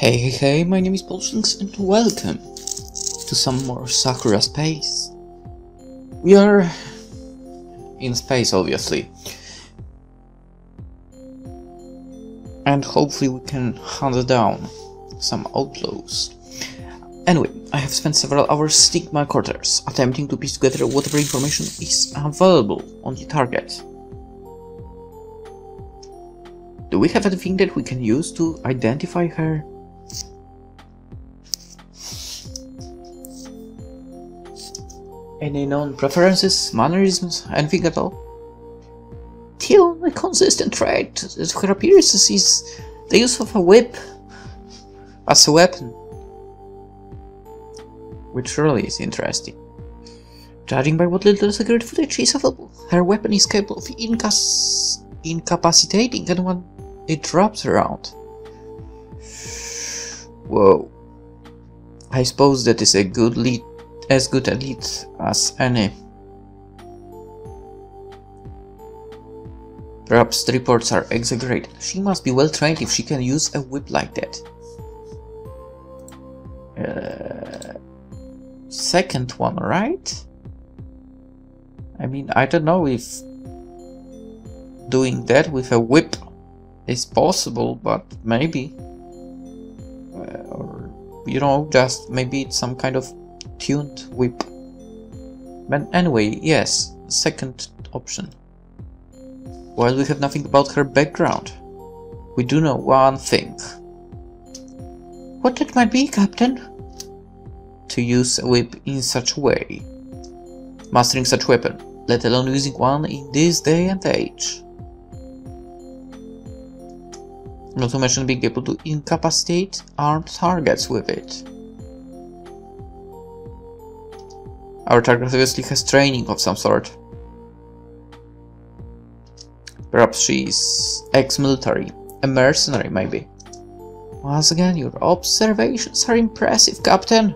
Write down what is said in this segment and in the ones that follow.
Hey, my name is PolishLynx and welcome to some more Sakura space. We are in space, obviously. And hopefully we can hunt down some outlaws. Anyway, I have spent several hours sitting in my quarters, attempting to piece together whatever information is available on the target. Do we have anything that we can use to identify her? Any known preferences, mannerisms, anything at all? The only consistent trait that her appearances is the use of a whip as a weapon, which really is interesting. Judging by what little security footage is available, her weapon is capable of incapacitating anyone it drops around. Whoa. I suppose that is a good lead. As good a lead as any. Perhaps the reports are exaggerated. She must be well trained if she can use a whip like that. Second one, right? I mean, I don't know if doing that with a whip is possible, but maybe. Or, you know, just maybe it's some kind of tuned whip. But anyway, yes, second option. While we have nothing about her background, we do know one thing. What it might be, Captain? To use a whip in such a way. Mastering such weapon, let alone using one in this day and age. Not to mention being able to incapacitate armed targets with it. Our target obviously has training of some sort. Perhaps she's ex-military, a mercenary maybe. Once again, your observations are impressive, Captain.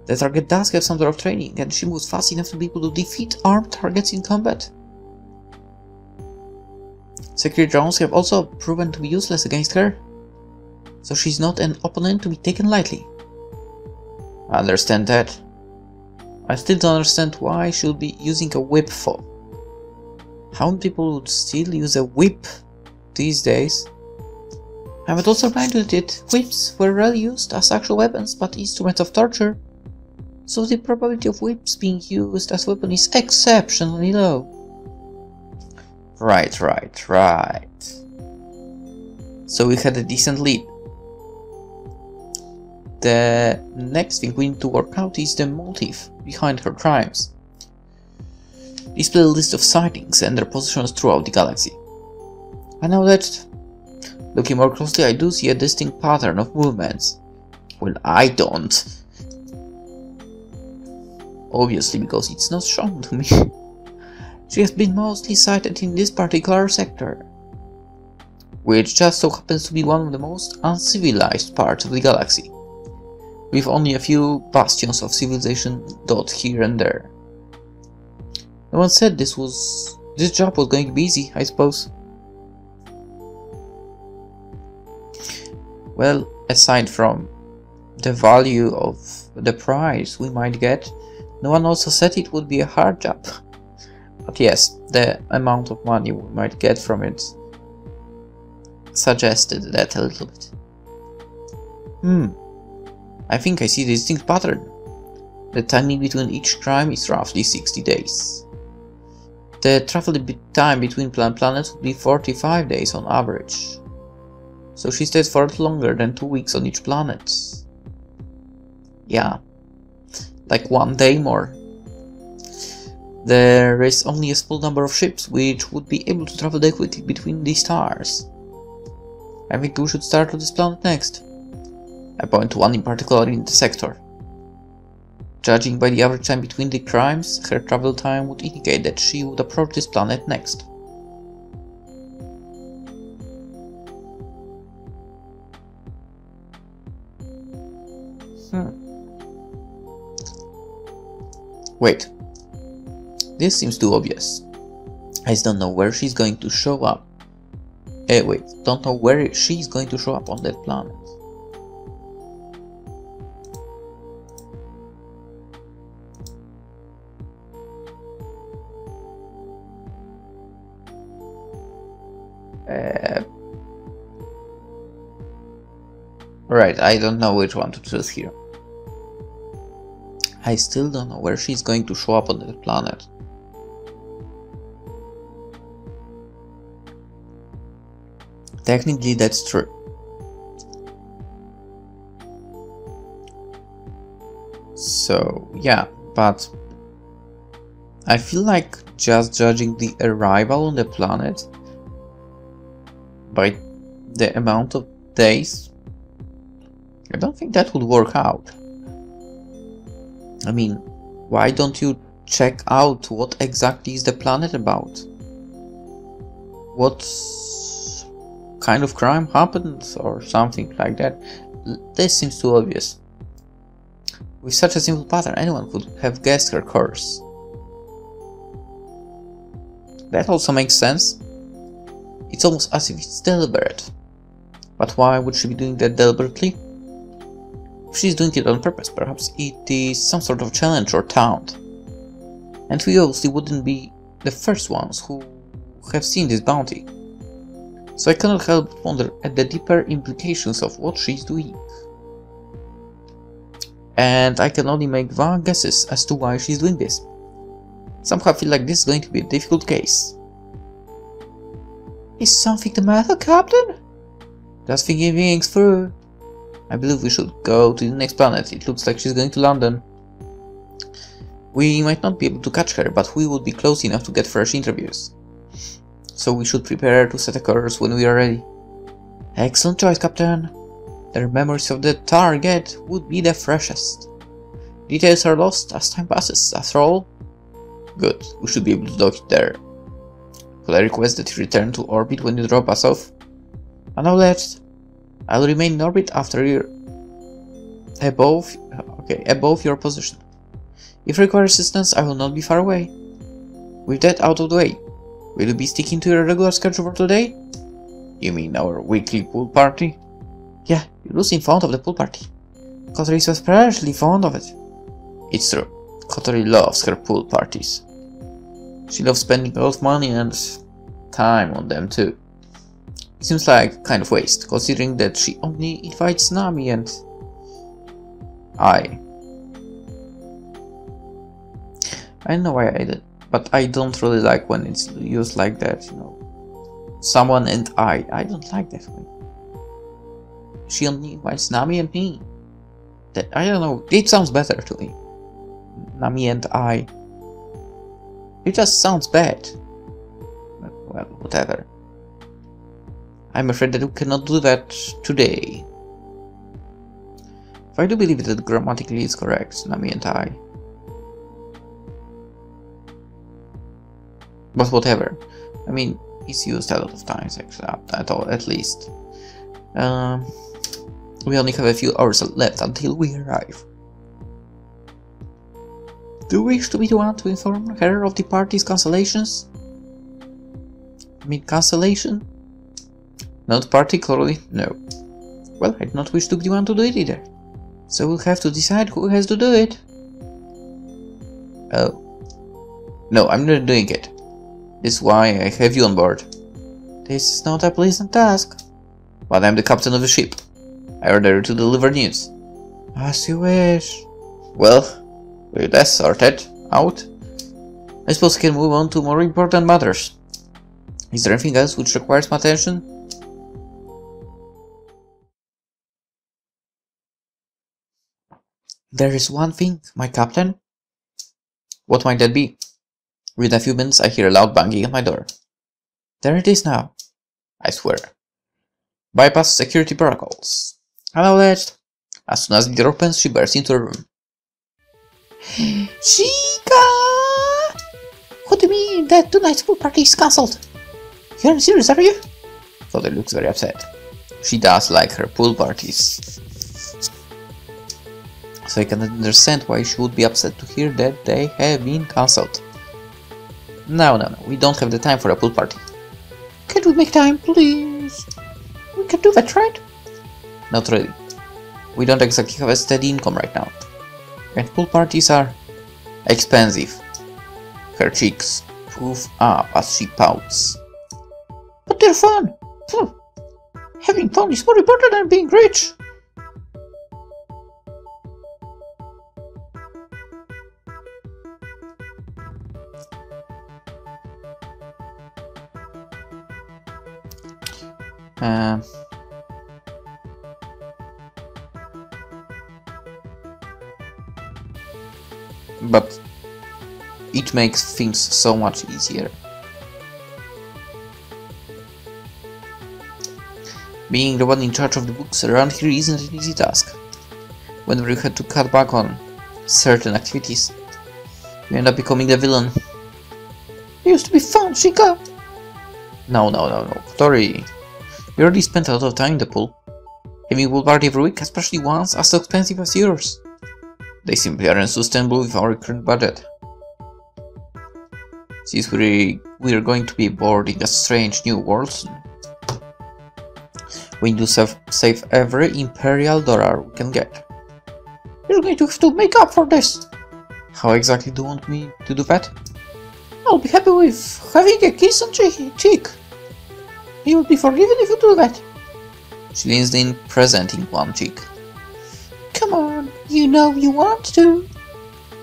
The target does have some sort of training, and she moves fast enough to be able to defeat armed targets in combat. Security drones have also proven to be useless against her, so she's not an opponent to be taken lightly. I understand that. I still don't understand why I should be using a whip for. How many people would still use a whip these days? I would also remind you that whips were rarely used as actual weapons but instruments of torture, so the probability of whips being used as a weapon is exceptionally low. Right. So we had a decent lead. The next thing we need to work out is the motive behind her crimes. Display a list of sightings and their positions throughout the galaxy. I know that, looking more closely, I do see a distinct pattern of movements. Well, I don't. Obviously, because it's not shown to me. She has been mostly sighted in this particular sector, which just so happens to be one of the most uncivilized parts of the galaxy, with only a few bastions of civilization dotted here and there. No one said this job was going to be easy, I suppose. Well, aside from the value of the prize we might get, no one also said it would be a hard job. But yes, the amount of money we might get from it suggested that a little bit. I think I see the distinct pattern. The timing between each crime is roughly 60 days. The travel time between planets would be 45 days on average. So she stays for a little longer than 2 weeks on each planet. Yeah, like 1 day more. There is only a small number of ships which would be able to travel that quickly between these stars. I think we should start with this planet next. I point to one in particular in the sector. Judging by the average time between the crimes, her travel time would indicate that she would approach this planet next. Wait. This seems too obvious. I just don't know where she's going to show up. Don't know where she's going to show up on that planet. Right, I don't know which one to choose here. I still don't know where she's going to show up on that planet. Technically, that's true. So, yeah, but I feel like just judging the arrival on the planet by the amount of days, I don't think that would work out. I mean, why don't you check out what exactly is the planet about? What kind of crime happened or something like that? This seems too obvious. With such a simple pattern, anyone could have guessed her course. That also makes sense. It's almost as if it's deliberate. But why would she be doing that deliberately? If she's doing it on purpose, perhaps it is some sort of challenge or taunt. And we obviously wouldn't be the first ones who have seen this bounty. So I cannot help but wonder at the deeper implications of what she's doing. And I can only make vague guesses as to why she's doing this. Somehow I feel like this is going to be a difficult case. Is something the matter, Captain? Just thinking things through. I believe we should go to the next planet. It looks like she's going to London. We might not be able to catch her, but we would be close enough to get fresh interviews. So we should prepare to set a course when we are ready. Excellent choice, Captain. Their memories of the target would be the freshest. Details are lost as time passes, after all. Good, we should be able to dock it there. Could I request that you return to orbit when you drop us off? Acknowledged. I'll remain in orbit after you're above your position. If you require assistance, I will not be far away. With that out of the way, will you be sticking to your regular schedule for today? You mean our weekly pool party? Yeah, you're losing fond of the pool party. Kotori is especially fond of it. It's true. Kotori loves her pool parties. She loves spending a lot of money and time on them too. It seems like kind of waste, considering that she only invites Nami and I don't know why I did, but I don't really like when it's used like that, you know. Someone and I don't like that way. She only invites Nami and me. That, I don't know, it sounds better to me. Nami and I. It just sounds bad. Well, whatever. I'm afraid that we cannot do that today. If I do believe that grammatically is correct, Nami and I. But whatever. I mean, it's used a lot of times, actually, at least. We only have a few hours left until we arrive. Do you wish to be the one to inform her of the party's cancellations? I mean, cancellation? Not particularly, no. Well, I do not wish to be the one to do it either. So we'll have to decide who has to do it. Oh. No, I'm not doing it. This is why I have you on board. This is not a pleasant task. But I'm the captain of the ship. I order you to deliver news. As you wish. Well, with that sorted out, I suppose we can move on to more important matters. Is there anything else which requires my attention? There is one thing, my captain. What might that be? Within a few minutes I hear a loud banging at my door. There it is now. I swear. Bypass security protocols. Acknowledged. As soon as the door opens, she bursts into her room. Shika! What do you mean that tonight's pool party is cancelled? You're serious, are you? Father looks very upset. She does like her pool parties. So I can understand why she would be upset to hear that they have been cancelled. No, we don't have the time for a pool party. Can we make time, please? We can do that, right? Not really. We don't exactly have a steady income right now. And pool parties are expensive. Her cheeks puff up as she pouts. But they're fun! Having fun is more important than being rich. But it makes things so much easier. Being the one in charge of the books around here isn't an easy task. Whenever you had to cut back on certain activities, you end up becoming the villain. It used to be fun, Shika! No, Tori. You already spent a lot of time in the pool. Having a pool party every week, especially ones as expensive as yours. They simply aren't sustainable with our current budget. Since we're going to be boarding a strange new world soon, we need to save every imperial dollar we can get. You're going to have to make up for this. How exactly do you want me to do that? I'll be happy with having a kiss on cheek. You will be forgiven if you do that. She leans in, presenting one cheek. Come on, you know you want to.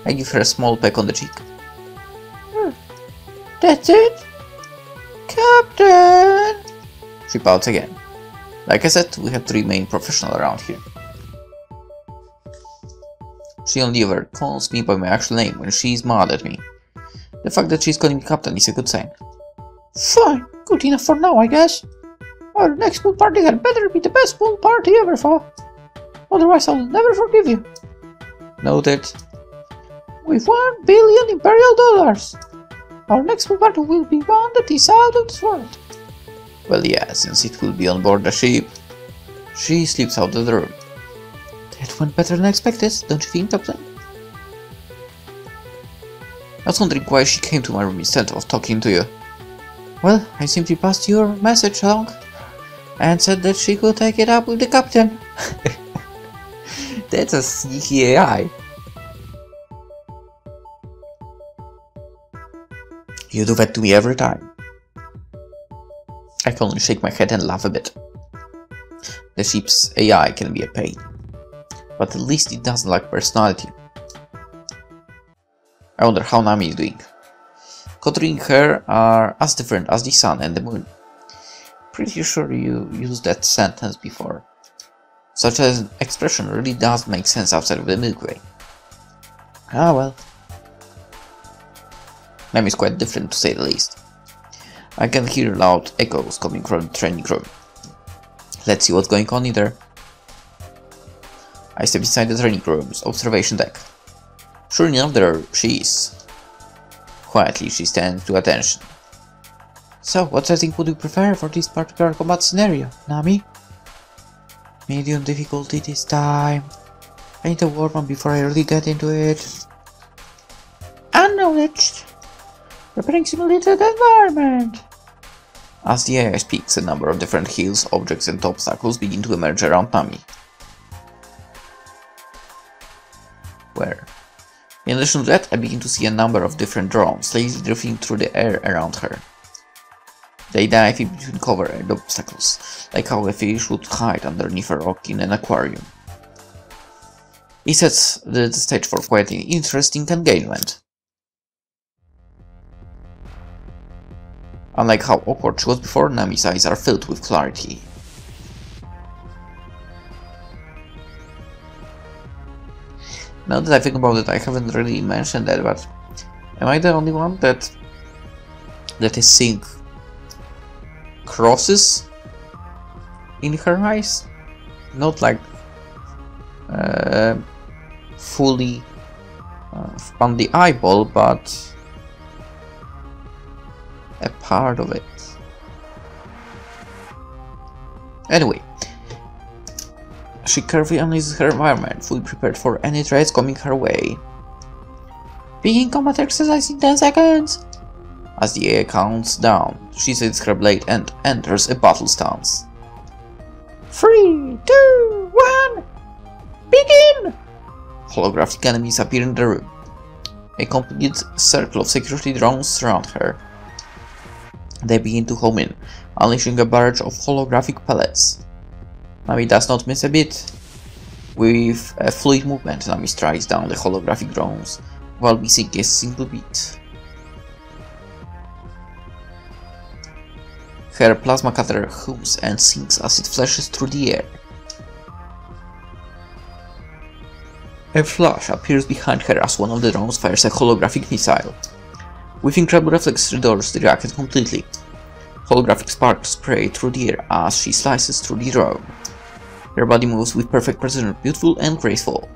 I give her a small peck on the cheek. That's it? Captain! She pouts again. Like I said, we have to remain professional around here. She only ever calls me by my actual name when she's mad at me. The fact that she's calling me Captain is a good sign. Fine, good enough for now, I guess. Our next pool party had better be the best pool party ever for. Otherwise I'll never forgive you. Noted. With 1 billion imperial dollars. Our next pool party will be one that is out of this world. Well, yeah, since it will be on board the ship. She slips out of the room. That went better than expected, don't you think, Captain? I was wondering why she came to my room instead of talking to you. Well, I simply passed your message along and said that she could take it up with the captain. That's a sneaky AI. You do that to me every time. I can only shake my head and laugh a bit. The ship's AI can be a pain, but at least it doesn't lack personality. I wonder how Nami is doing. Kotori and her are as different as the sun and the moon. Pretty sure you used that sentence before. Such an expression really does make sense outside of the Milky Way. Ah well. Nami is quite different to say the least. I can hear loud echoes coming from the training room. Let's see what's going on in there. I step inside the training room's observation deck. Sure enough, there she is. Quietly, she stands to attention. So, what setting would you prefer for this particular combat scenario, Nami? Medium difficulty this time. I need a warm up before I really get into it. Acknowledged. Preparing simulated environment. As the AI speaks, a number of different hills, objects and obstacles begin to emerge around Nami. Where? In addition to that, I begin to see a number of different drones lazily drifting through the air around her. They dive in between cover and obstacles, like how a fish would hide underneath a rock in an aquarium. It sets the stage for quite an interesting engagement. Unlike how awkward she was before, Nami's eyes are filled with clarity. Now that I think about it, I haven't really mentioned that, but am I the only one that is seeing crosses in her eyes? Not like fully on the eyeball, but a part of it. Anyway, she carefully analyzes her environment, fully prepared for any threats coming her way. Begin combat exercise in 10 seconds! As the AI counts down, she sets her blade and enters a battle stance. 3, 2, 1, begin! Holographic enemies appear in the room. A complete circle of security drones surround her. They begin to home in unleashing a barrage of holographic pellets. Nami does not miss a bit. With a fluid movement, Nami strikes down the holographic drones while missing a single beat. Her plasma cutter hums and sings as it flashes through the air. A flash appears behind her as one of the drones fires a holographic missile. With incredible reflex, she dodges the rocket completely. Holographic sparks spray through the air as she slices through the drone. Her body moves with perfect precision, beautiful and graceful.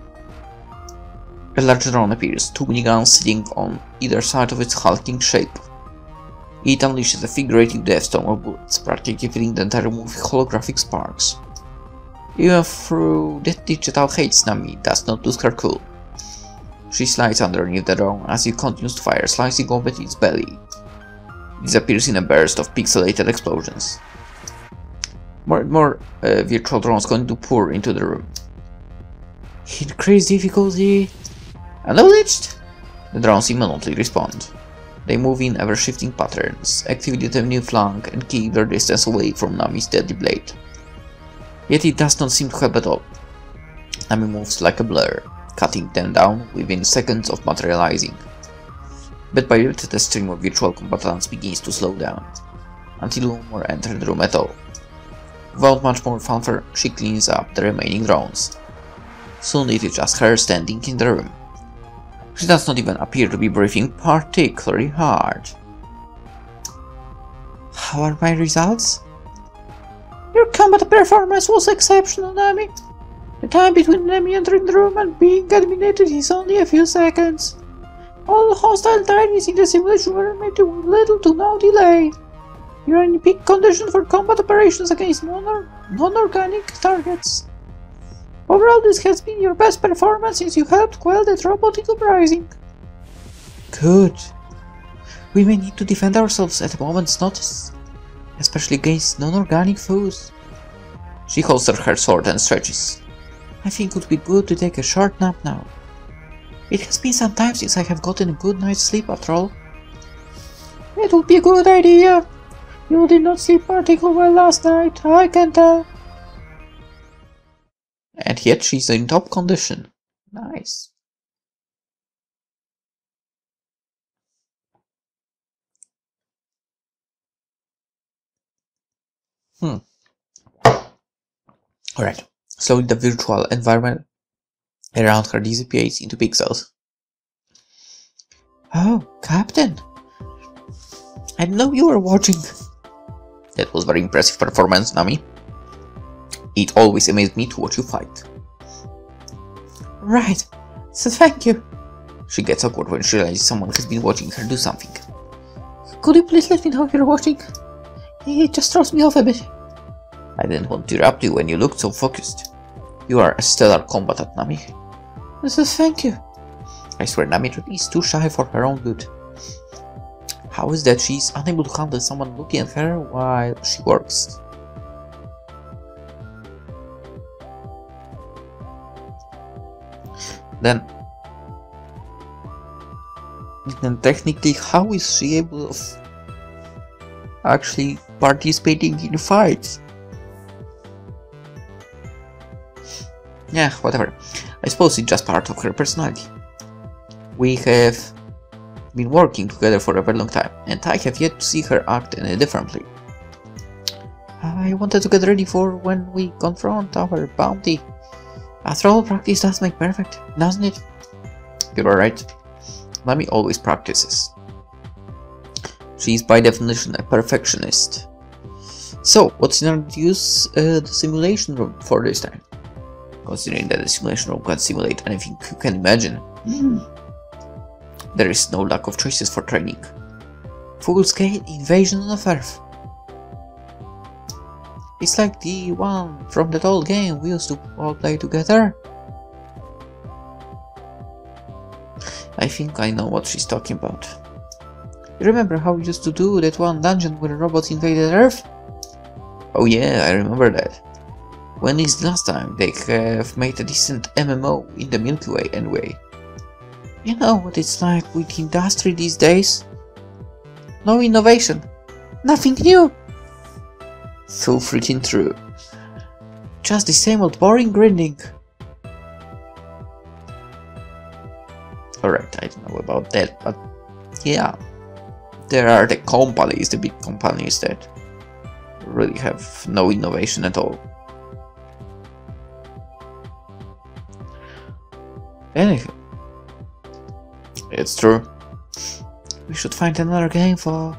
A large drone appears, 2 miniguns sitting on either side of its hulking shape. It unleashes a figurative death storm of bullets, practically filling the entire room with holographic sparks. Even through the digital hates, Nami does not lose her cool. She slides underneath the drone as it continues to fire, slicing open its belly. It disappears in a burst of pixelated explosions. More and more virtual drones continue to pour into the room. Increased difficulty. Acknowledged! The drones immediately respond. They move in ever-shifting patterns, activate a new flank, and keep their distance away from Nami's deadly blade. Yet it does not seem to help at all. Nami moves like a blur, cutting them down within seconds of materializing. Bit by bit, the stream of virtual combatants begins to slow down, until no more enter the room at all. Without much more fanfare, she cleans up the remaining drones. Soon it is just her standing in the room. She does not even appear to be breathing particularly hard. How are my results? Your combat performance was exceptional, Nami. The time between Nami entering the room and being eliminated is only a few seconds. All hostile targets in the simulation were eliminated with little to no delay. You are in peak condition for combat operations against non-organic targets. Overall, this has been your best performance since you helped quell that robotic uprising. Good. We may need to defend ourselves at a moment's notice, especially against non-organic foes. She holsters her sword and stretches. I think it would be good to take a short nap now. It has been some time since I have gotten a good night's sleep after all. It would be a good idea. You did not sleep particularly well last night, I can tell. And yet she's in top condition. Nice. Alright, slowly the virtual environment around her dissipates into pixels. Oh, Captain! I didn't know you were watching. That was very impressive performance, Nami. It always amazed me to watch you fight. Right, so thank you. She gets awkward when she realizes someone has been watching her do something. Could you please let me know if you're watching? It just throws me off a bit. I didn't want to interrupt you when you looked so focused. You are a stellar combatant, Nami. So thank you. I swear Nami is too shy for her own good. How is that she's unable to handle someone looking at her while she works? Then technically, how is she able of actually participating in fights? Yeah, whatever. I suppose it's just part of her personality. We have been working together for a very long time, and I have yet to see her act any differently. I wanted to get ready for when we confront our bounty. After all, practice does make perfect, doesn't it? You're right. Nami always practices. She is by definition a perfectionist. So, what's in order to use the simulation room for this time? Considering that the simulation room can simulate anything you can imagine, there is no lack of choices for training. Full-scale invasion of Earth. It's like the one from that old game we used to all play together. I think I know what she's talking about. You remember how we used to do that one dungeon where robots invaded Earth? Oh yeah, I remember that. When is the last time they have made a decent MMO in the Milky Way anyway? You know what it's like with industry these days? No innovation, nothing new. So freaking true. Just the same old boring grinding. Alright, I don't know about that, but yeah. There are the companies, the big companies that really have no innovation at all. Anyway, it's true. We should find another game for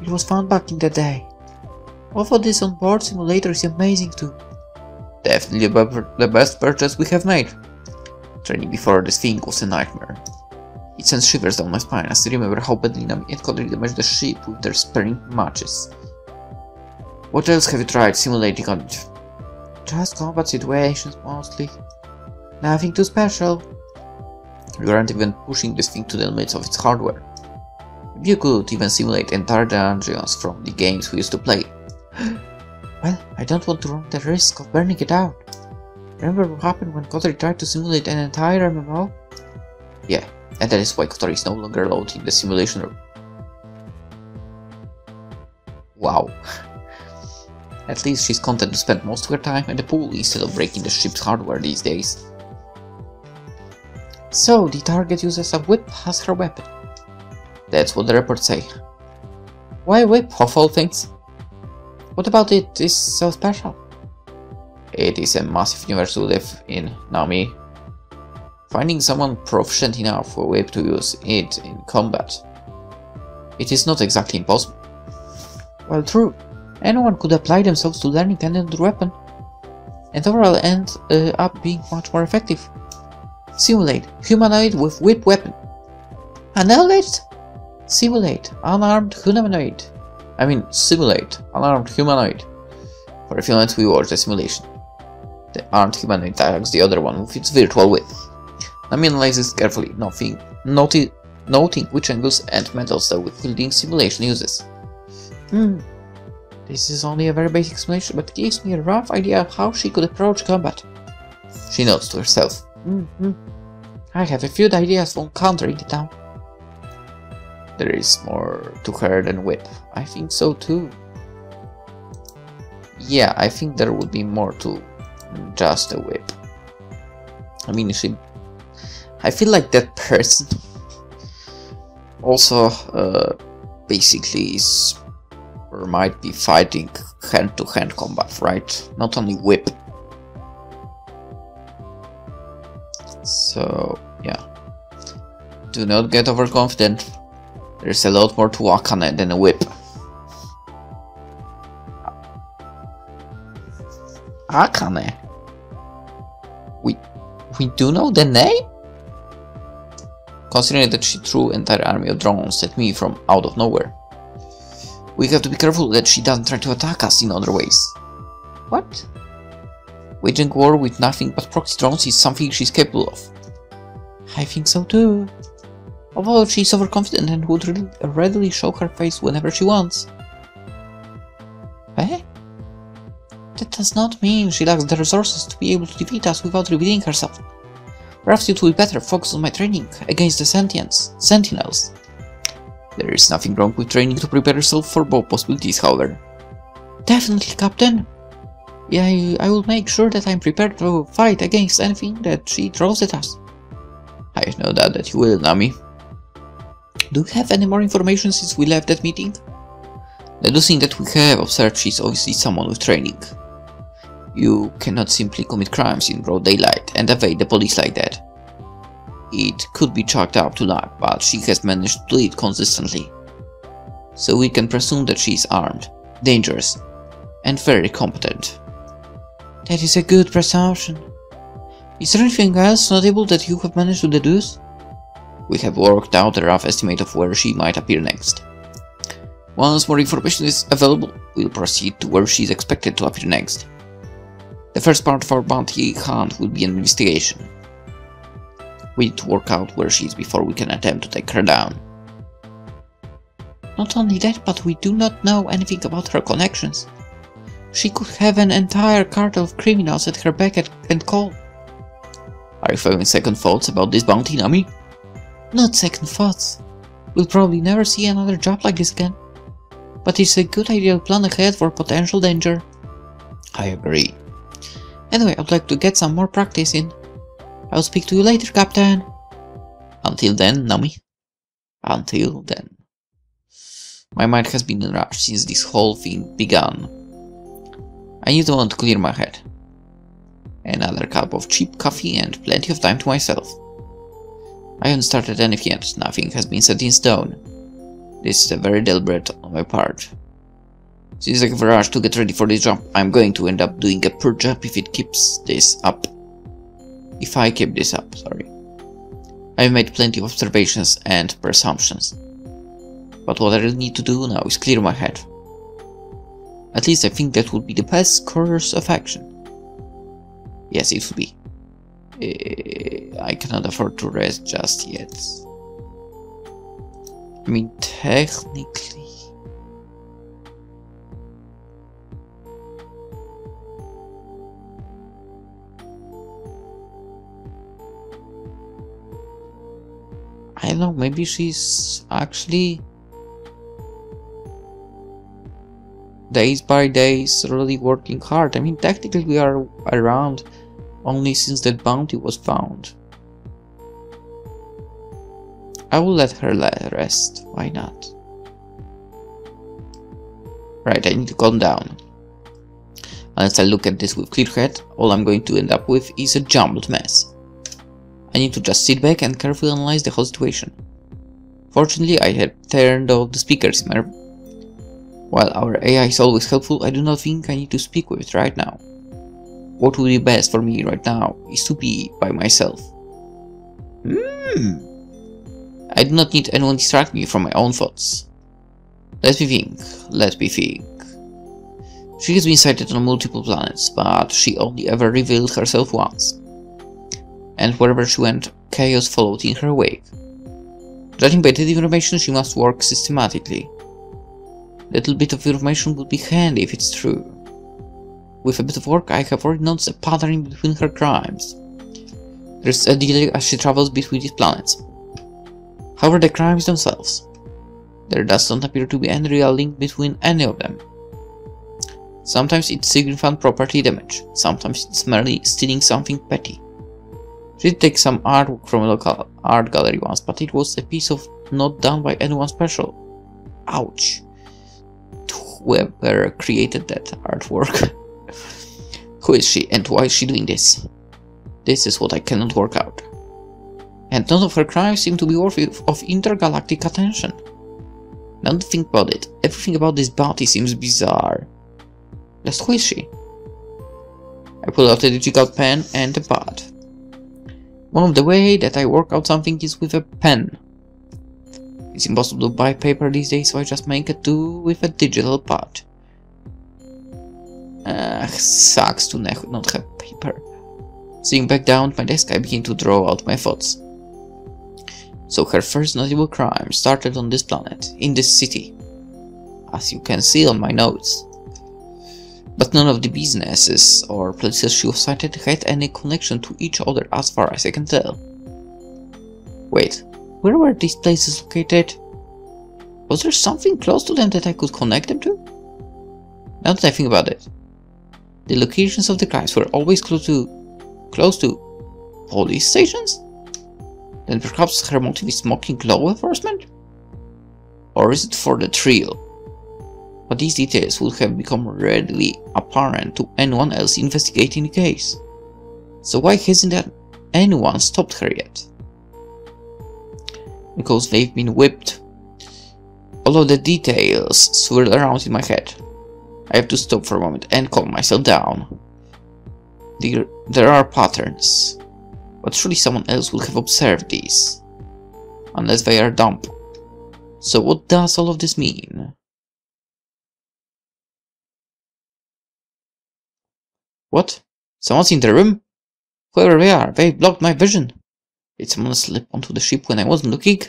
it was found back in the day. Although this on-board simulator is amazing too. Definitely the best purchase we have made. Training before this thing was a nightmare. It sends shivers down my spine as I remember how badly Nami and Kodri damaged the ship with their sparring matches. What else have you tried simulating on it? Just combat situations mostly. Nothing too special. You aren't even pushing this thing to the limits of its hardware. You could even simulate entire dungeons from the games we used to play. Well, I don't want to run the risk of burning it out. Remember what happened when Kotori tried to simulate an entire MMO? Yeah, and that is why Kotori is no longer allowed in the simulation room. Wow. At least she's content to spend most of her time at the pool instead of breaking the ship's hardware these days. So, the target uses a whip as her weapon. That's what the reports say. Why a whip, of all things? What about it is so special? It is a massive universe to live in, Nami. Finding someone proficient enough for a whip to use it in combat. It is not exactly impossible. Well, true. Anyone could apply themselves to learning another weapon, and overall end up being much more effective. Simulate humanoid with whip weapon. Acknowledged? Simulate unarmed humanoid. Simulate unarmed humanoid. For a few minutes we watch the simulation. The armed humanoid attacks the other one with its virtual whip. Nami analyzes carefully, noting which angles and methods the whip-wielding simulation uses. This is only a very basic simulation, but it gives me a rough idea of how she could approach combat. She nods to herself. I have a few ideas for countering the town. There is more to her than whip. I think so too. Yeah, I think there would be more to just a whip. I feel like that person also basically is or might be fighting hand-to-hand combat, right? Not only whip. So, yeah. Do not get overconfident. There's a lot more to Akane than a whip. Akane? We do know the name? Considering that she threw an entire army of drones at me from out of nowhere. We have to be careful that she doesn't try to attack us in other ways. What? Waging war with nothing but proxy drones is something she's capable of. I think so too. Although she's overconfident and would readily show her face whenever she wants. Eh? That does not mean she lacks the resources to be able to defeat us without revealing herself. Perhaps it will be better focus on my training against the sentinels. There is nothing wrong with training to prepare yourself for both possibilities, however. Definitely, Captain. Yeah, I will make sure that I'm prepared to fight against anything that she throws at us. I have no doubt that you will, Nami. Do you have any more information since we left that meeting? Deducing that we have observed she's obviously someone with training. You cannot simply commit crimes in broad daylight and evade the police like that. It could be chalked up to luck, but she has managed to do it consistently. So we can presume that she is armed, dangerous, and very competent. That is a good presumption. Is there anything else notable that you have managed to deduce? We have worked out a rough estimate of where she might appear next. Once more information is available, we'll proceed to where she is expected to appear next. The first part of our bounty hunt will be an investigation. We need to work out where she is before we can attempt to take her down. Not only that, but we do not know anything about her connections. She could have an entire cartel of criminals at her beck and call. Are you having second thoughts about this bounty, Nami? Not second thoughts. We'll probably never see another job like this again. but it's a good idea to plan ahead for potential danger. I agree. Anyway, I'd like to get some more practice in. I'll speak to you later, Captain. Until then, Nami. Until then. My mind has been in a rush since this whole thing began. I need a moment to clear my head. Another cup of cheap coffee and plenty of time to myself. I haven't started anything yet, nothing has been set in stone. This is a very deliberate on my part. Since I have a rush to get ready for this jump, I'm going to end up doing a poor job if it keeps this up. If I keep this up, sorry. I've made plenty of observations and presumptions. But what I really need to do now is clear my head. At least I think that would be the best course of action. Yes, it would be. I cannot afford to rest just yet. I mean, technically... I don't know, maybe she's actually days by days really working hard. I mean, technically we are around only since that bounty was found. I will let her rest, why not? Right, I need to calm down. Unless I look at this with clear head, all I'm going to end up with is a jumbled mess. I need to just sit back and carefully analyze the whole situation. Fortunately, I had turned off the speakers in my room. While our AI is always helpful, I do not think I need to speak with it right now. What would be best for me right now is to be by myself. I do not need anyone distracting me from my own thoughts. Let me think. She has been sighted on multiple planets, but she only ever revealed herself once. And wherever she went, chaos followed in her wake. Judging by that information, she must work systematically. Little bit of information would be handy if it's true. With a bit of work, I have already noticed a pattern between her crimes. There's a delay as she travels between these planets. However, the crimes themselves, there does not appear to be any real link between any of them. Sometimes it's significant property damage, sometimes it's merely stealing something petty. She did take some artwork from a local art gallery once, but it was a piece of not done by anyone special. Ouch. Whoever created that artwork. Who is she and why is she doing this? This is what I cannot work out. And none of her crimes seem to be worthy of intergalactic attention. Now to think about it, everything about this bounty seems bizarre. Just who is she? I pull out a digital pen and a pad. One of the way that I work out something is with a pen. It's impossible to buy paper these days, so I just make it do with a digital pad. Sucks to not have paper. Sitting back down at my desk, I begin to draw out my thoughts. So her first notable crime started on this planet, in this city, as you can see on my notes. But none of the businesses or places she was cited had any connection to each other as far as I can tell. Wait, where were these places located? Was there something close to them that I could connect them to? Now that I think about it, the locations of the crimes were always close to police stations? Then perhaps her motive is mocking law enforcement? Or is it for the thrill? But these details would have become readily apparent to anyone else investigating the case. So why hasn't anyone stopped her yet? Because they've been whipped. All of the details swirl around in my head. I have to stop for a moment and calm myself down. There are patterns, but surely someone else would have observed these. Unless they are dumb. So what does all of this mean? What? Someone's in the room? Whoever they are, they blocked my vision. Did someone slip onto the ship when I wasn't looking?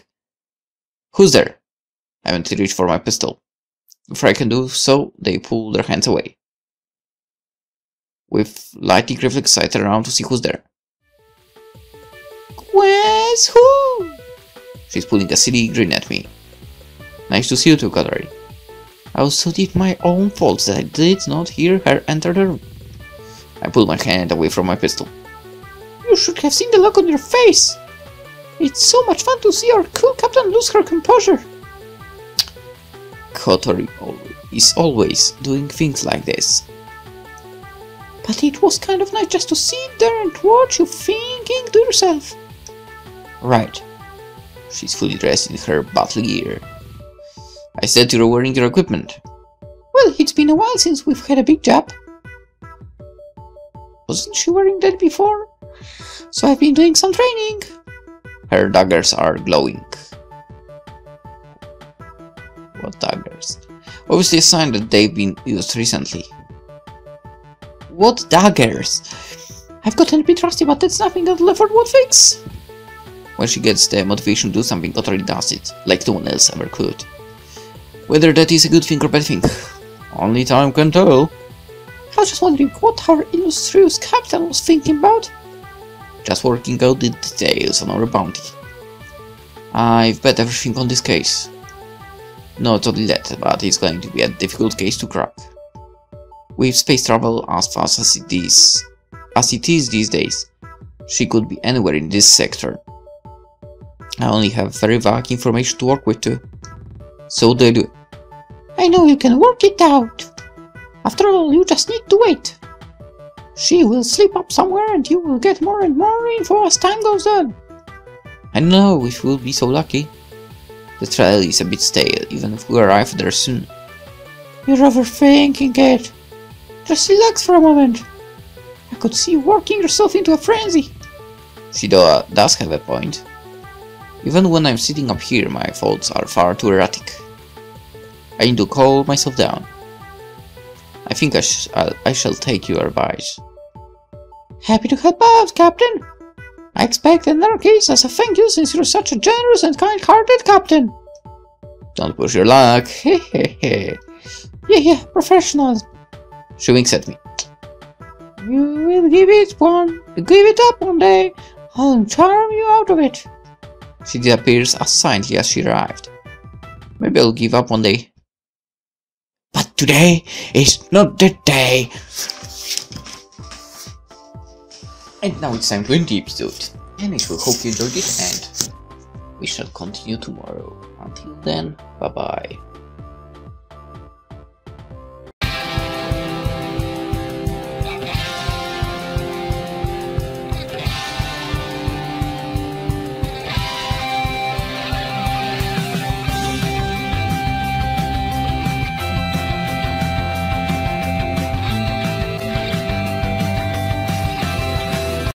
Who's there? I went to reach for my pistol. Before I can do so, they pull their hands away. With lightning reflex, I turn around to see who's there. Where's who? She's pulling a silly grin at me. Nice to see you too, Gallery. I was so deep my own fault that I did not hear her enter the room. I pulled my hand away from my pistol. You should have seen the look on your face! It's so much fun to see our cool captain lose her composure! Kotori is always doing things like this. But it was kind of nice just to sit there and watch you thinking to yourself. Right. She's fully dressed in her battle gear. I said you were wearing your equipment. Well, it's been a while since we've had a big job. Wasn't she wearing that before? So I've been doing some training. Her daggers are glowing. What daggers? Obviously a sign that they've been used recently. What daggers? I've gotten a bit rusty, but that's nothing that Lefford would fix. When she gets the motivation to do something, Kotori does it, like no one else ever could. Whether that is a good thing or bad thing, only time can tell. I was just wondering what our illustrious captain was thinking about. Just working out the details on our bounty. I've bet everything on this case. Not only that, but it's going to be a difficult case to crack. With space travel as fast as it is these days, she could be anywhere in this sector. I only have very vague information to work with too. So they do. I know you can work it out. After all, you just need to wait. She will slip up somewhere and you will get more and more info as time goes on. I know if we'll be so lucky. The trail is a bit stale, even if we arrive there soon. You're overthinking it. Just relax for a moment. I could see you working yourself into a frenzy. She does have a point. Even when I'm sitting up here, my thoughts are far too erratic. I need to calm myself down. I think I shall take your advice. Happy to help out, Captain. I expect another case as a thank you since you're such a generous and kind-hearted captain. Don't push your luck. Hehehe. Yeah, professionals. She winks at me. You will give it up one day. I'll charm you out of it. She disappears as silently as she arrived. Maybe I'll give up one day. But today is not the day. And now it's time to end the episode. And I will hope you enjoyed it, and we shall continue tomorrow. Until then, bye bye.